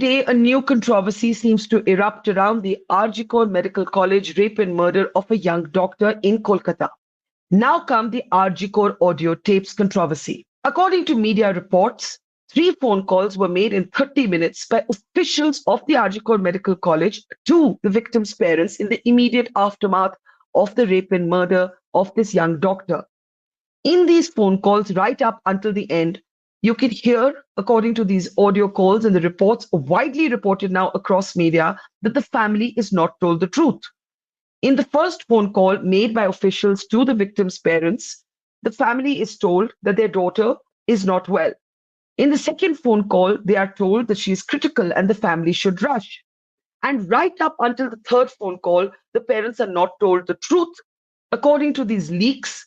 day, a new controversy seems to erupt around the RG Medical College rape and murder of a young doctor in Kolkata. Now come the RG audio tapes controversy. According to media reports, three phone calls were made in 30 minutes by officials of the RG Medical College to the victim's parents in the immediate aftermath of the rape and murder of this young doctor. In these phone calls, right up until the end, you can hear, according to these audio calls and the reports widely reported now across media, that the family is not told the truth. In the first phone call made by officials to the victim's parents, the family is told that their daughter is not well. In the second phone call, they are told that she is critical and the family should rush. And right up until the third phone call, the parents are not told the truth. According to these leaks,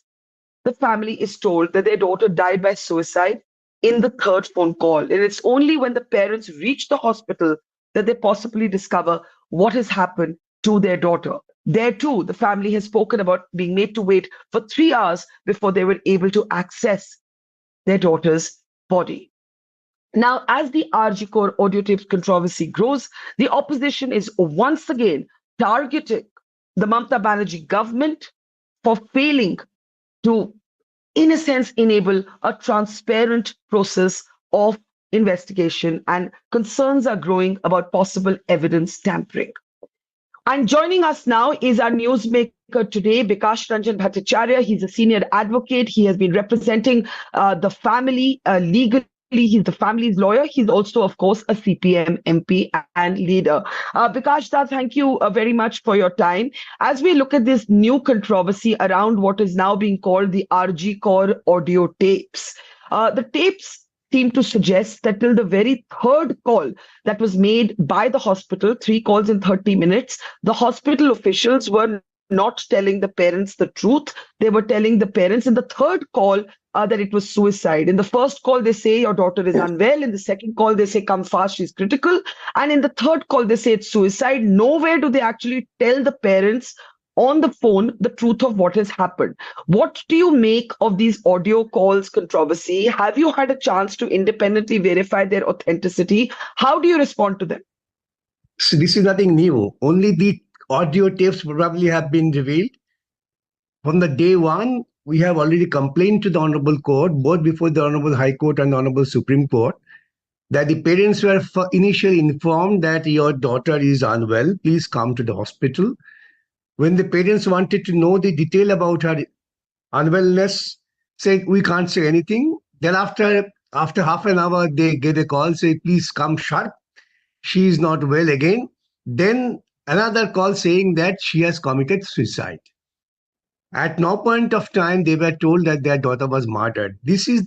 the family is told that their daughter died by suicide in the third phone call. And it's only when the parents reach the hospital that they possibly discover what has happened to their daughter. There too, the family has spoken about being made to wait for 3 hours before they were able to access their daughter's body. Now, as the RG audio tapes controversy grows, the opposition is once again targeting the Mamata Banerjee government for failing to, in a sense, enable a transparent process of investigation, and concerns are growing about possible evidence tampering. And joining us now is our newsmaker today, Bikash Ranjan Bhattacharya. He's a senior advocate. He has been representing the family legally. He's the family's lawyer. He's also, of course, a CPM MP and leader. Bikash Dutt, thank you very much for your time. As we look at this new controversy around what is now being called the RG Core audio tapes, the tapes seem to suggest that till the very third call that was made by the hospital, 3 calls in 30 minutes, the hospital officials were not telling the parents the truth. They were telling the parents in the third call that it was suicide. In the first call, they say your daughter is unwell. In the second call, they say come fast, she's critical. And in the third call, they say it's suicide. Nowhere do they actually tell the parents on the phone the truth of what has happened. What do you make of these audio calls controversy? Have you had a chance to independently verify their authenticity? How do you respond to them? So this is nothing new. Only the audio tapes probably have been revealed. From the day one, we have already complained to the Honorable Court, both before the Honorable High Court and the Honorable Supreme Court, that the parents were initially informed that your daughter is unwell, please come to the hospital. When the parents wanted to know the detail about her unwellness, said, we can't say anything. Then after half an hour, they get a call, say, please come sharp. She is not well again. Then another call saying that she has committed suicide. At no point of time, they were told that their daughter was murdered. This is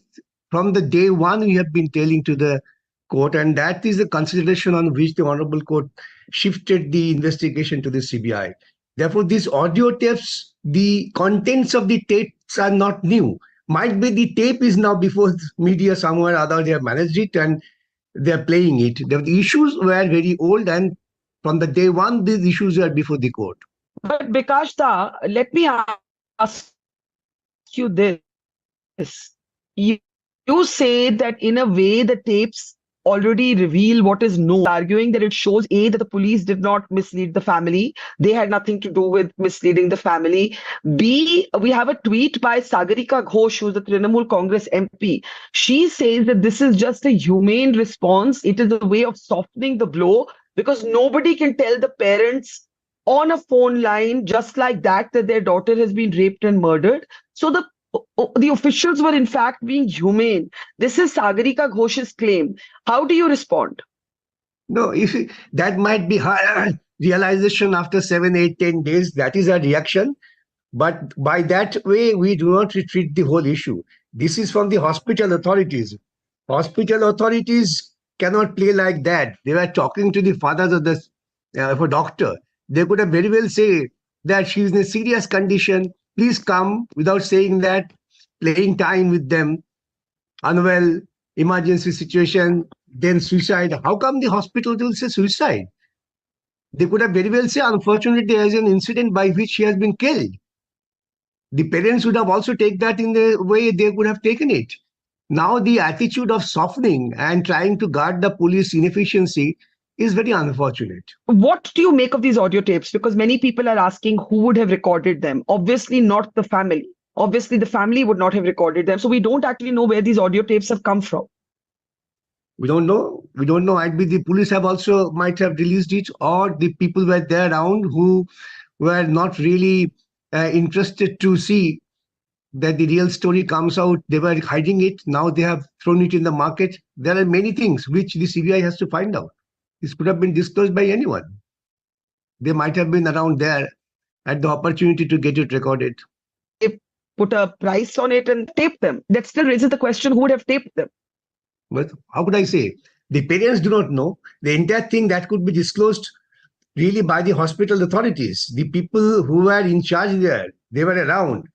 from the day one we have been telling to the court, and that is the consideration on which the Honorable Court shifted the investigation to the CBI. Therefore, these audio tapes, the contents of the tapes are not new. Might be the tape is now before media somewhere or other, they have managed it and they are playing it. The issues were very old, and from the day one, these issues were before the court. But Bikash Dutt, let me ask you this. You say that in a way the tapes already reveal what is known, arguing that it shows A, that the police did not mislead the family. They had nothing to do with misleading the family. B, we have a tweet by Sagarika Ghosh, who's the Trinamool Congress MP. She says that this is just a humane response. It is a way of softening the blow because nobody can tell the parents on a phone line just like that their daughter has been raped and murdered. So the officials were in fact being humane. This is Sagarika Ghosh's claim. How do you respond? No, if that might be her realization after 7, 8, 10 days, that is a reaction. But by that way, we do not retreat the whole issue. This is from the hospital authorities. Hospital authorities cannot play like that. They were talking to the fathers of a doctor. They could have very well said that she is in a serious condition. Please come, without saying that, playing time with them, unwell, emergency situation, then suicide. How come the hospital will say suicide? They could have very well said, unfortunately, there is an incident by which she has been killed. The parents would have also taken that in the way they would have taken it. Now the attitude of softening and trying to guard the police inefficiency is very unfortunate. What do you make of these audio tapes? Because many people are asking who would have recorded them. Obviously, not the family. Obviously, the family would not have recorded them. So we don't actually know where these audio tapes have come from. We don't know. We don't know. Might be the police have also might have released it, or the people were there around who were not really interested to see that the real story comes out. They were hiding it. Now they have thrown it in the market. There are many things which the CBI has to find out. This could have been disclosed by anyone. They might have been around there at the opportunity to get it recorded. They put a price on it and taped them. That still raises the question, who would have taped them? But how could I say? The parents do not know. The entire thing that could be disclosed really by the hospital authorities. The people who were in charge there, they were around.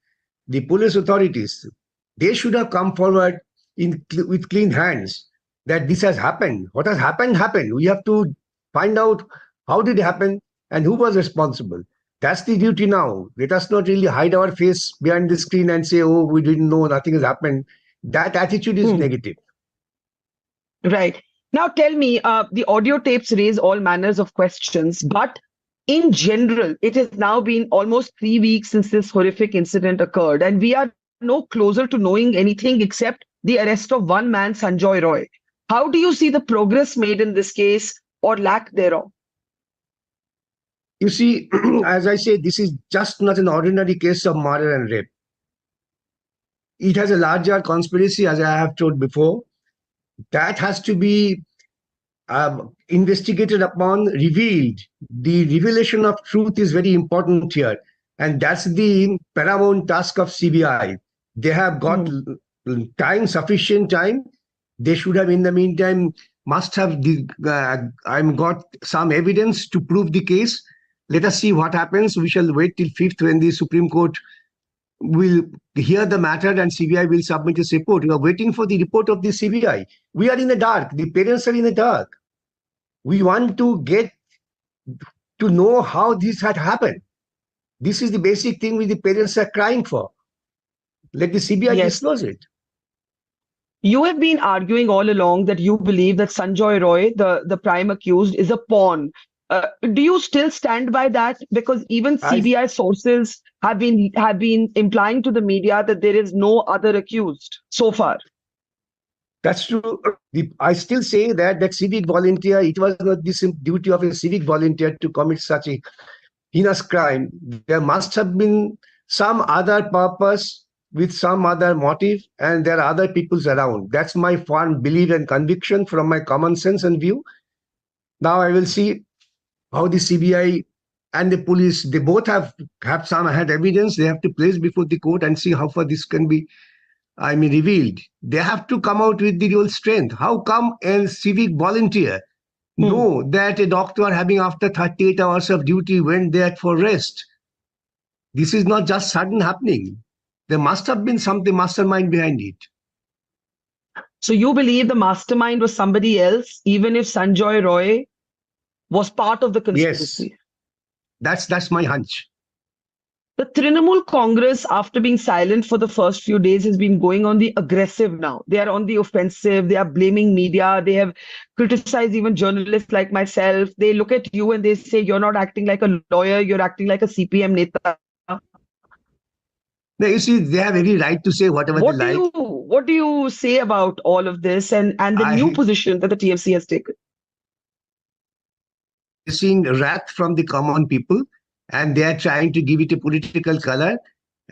The police authorities, they should have come forward with clean hands that this has happened. What has happened, happened. We have to find out how did it happen and who was responsible. That's the duty now. Let us not really hide our face behind the screen and say, oh, we didn't know, nothing has happened. That attitude is negative. Right. Now tell me, the audio tapes raise all manners of questions, but in general, it has now been almost 3 weeks since this horrific incident occurred, and we are no closer to knowing anything except the arrest of one man, Sanjoy Roy. How do you see the progress made in this case or lack thereof? You see, as I say, this is just not an ordinary case of murder and rape. It has a larger conspiracy, as I have told before, that has to be investigated upon, revealed. The revelation of truth is very important here. And that's the paramount task of CBI. They have got time, sufficient time. They should have, in the meantime, must have got some evidence to prove the case. Let us see what happens. We shall wait till 5th when the Supreme Court will hear the matter and CBI will submit its report. We are waiting for the report of the CBI. We are in the dark. The parents are in the dark. We want to get to know how this had happened. This is the basic thing which the parents are crying for. Let the CBI disclose it. You have been arguing all along that you believe that Sanjoy Roy, the prime accused, is a pawn. Do you still stand by that? Because even CBI sources have been implying to the media that there is no other accused so far. That's true. I still say that civic volunteer, it was not the duty of a civic volunteer to commit such a heinous crime. There must have been some other purpose with some other motive, and there are other peoples around. That's my firm belief and conviction from my common sense and view. Now I will see how the CBI and the police, they both have had evidence. They have to place before the court and see how far this can be revealed. They have to come out with the real strength. How come a civic volunteer know that a doctor having after 38 hours of duty went there for rest? This is not just sudden happening. There must have been something mastermind behind it. So you believe the mastermind was somebody else, even if Sanjoy Roy was part of the conspiracy? Yes, that's my hunch. The Trinamool Congress, after being silent for the first few days, has been going on the aggressive now. They are on the offensive. They are blaming media. They have criticized even journalists like myself. They look at you and they say, you're not acting like a lawyer. You're acting like a CPM neta. Now, you see, they have every right to say whatever they like. What do you say about all of this and the new position that the TMC has taken? Seeing wrath from the common people, and they are trying to give it a political color,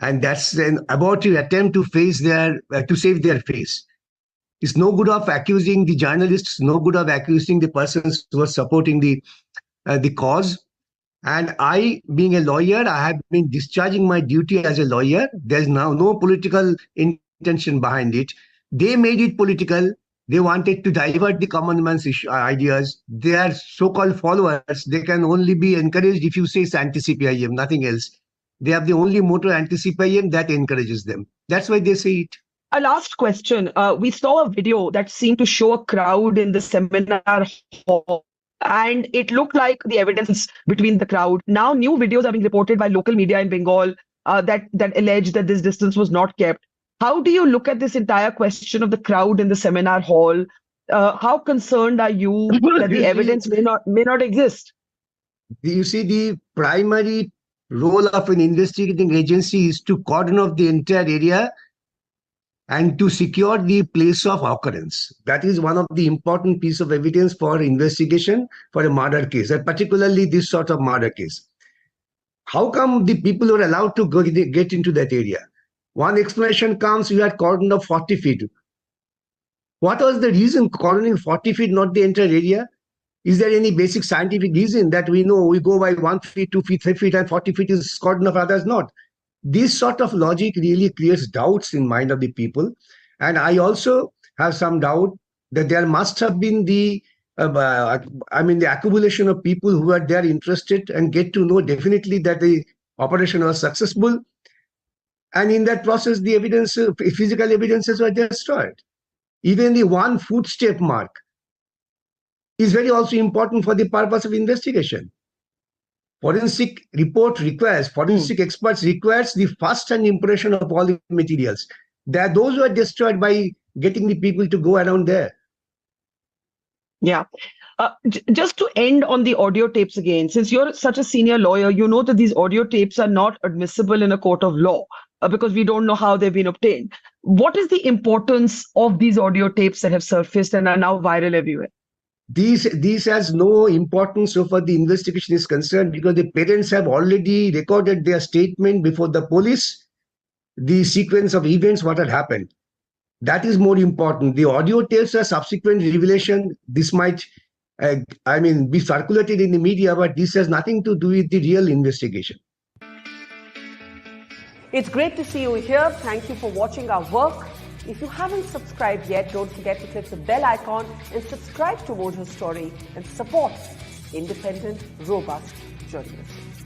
and that's an abortive attempt to save their face. It's no good of accusing the journalists, no good of accusing the persons who are supporting the cause. And I, being a lawyer, I have been discharging my duty as a lawyer. There's now no political intention behind it. They made it political. They wanted to divert the common man's ideas. Their so-called followers, they can only be encouraged if you say it's anti-CPIM, nothing else. They have the only motto, anti-CPIM, that encourages them. That's why they say it. A last question. We saw a video that seemed to show a crowd in the seminar hall, and it looked like the evidence between the crowd. Now, new videos are being reported by local media in Bengal that allege that this distance was not kept. How do you look at this entire question of the crowd in the seminar hall? How concerned are you that the evidence may not exist? You see, the primary role of an investigating agency is to cordon off the entire area and to secure the place of occurrence. That is one of the important piece of evidence for investigation for a murder case, and particularly this sort of murder case. How come the people were allowed to get into that area? One explanation comes, you had cordoned off 40 feet. What was the reason cordoning 40 feet, not the entire area? Is there any basic scientific reason that we know we go by 1 feet, 2 feet, 3 feet, and 40 feet is cordon of others not? This sort of logic really creates doubts in mind of the people. And I also have some doubt that there must have been the accumulation of people who are there interested and get to know definitely that the operation was successful. And in that process, the evidence, physical evidences were destroyed. Even the one footstep mark is very also important for the purpose of investigation. Forensic report requires, forensic experts requires the first-hand impression of all the materials. Those were destroyed by getting the people to go around there. Yeah. Just to end on the audio tapes again, since you're such a senior lawyer, you know that these audio tapes are not admissible in a court of law because we don't know how they've been obtained. What is the importance of these audio tapes that have surfaced and are now viral everywhere? These has no importance so far the investigation is concerned, because the parents have already recorded their statement before the police, the sequence of events, what had happened. That is more important. The audio tapes are subsequent revelation. This might, be circulated in the media, but this has nothing to do with the real investigation. It's great to see you here. Thank you for watching our work. If you haven't subscribed yet, don't forget to click the bell icon and subscribe to Mojo Story and support independent, robust journalism.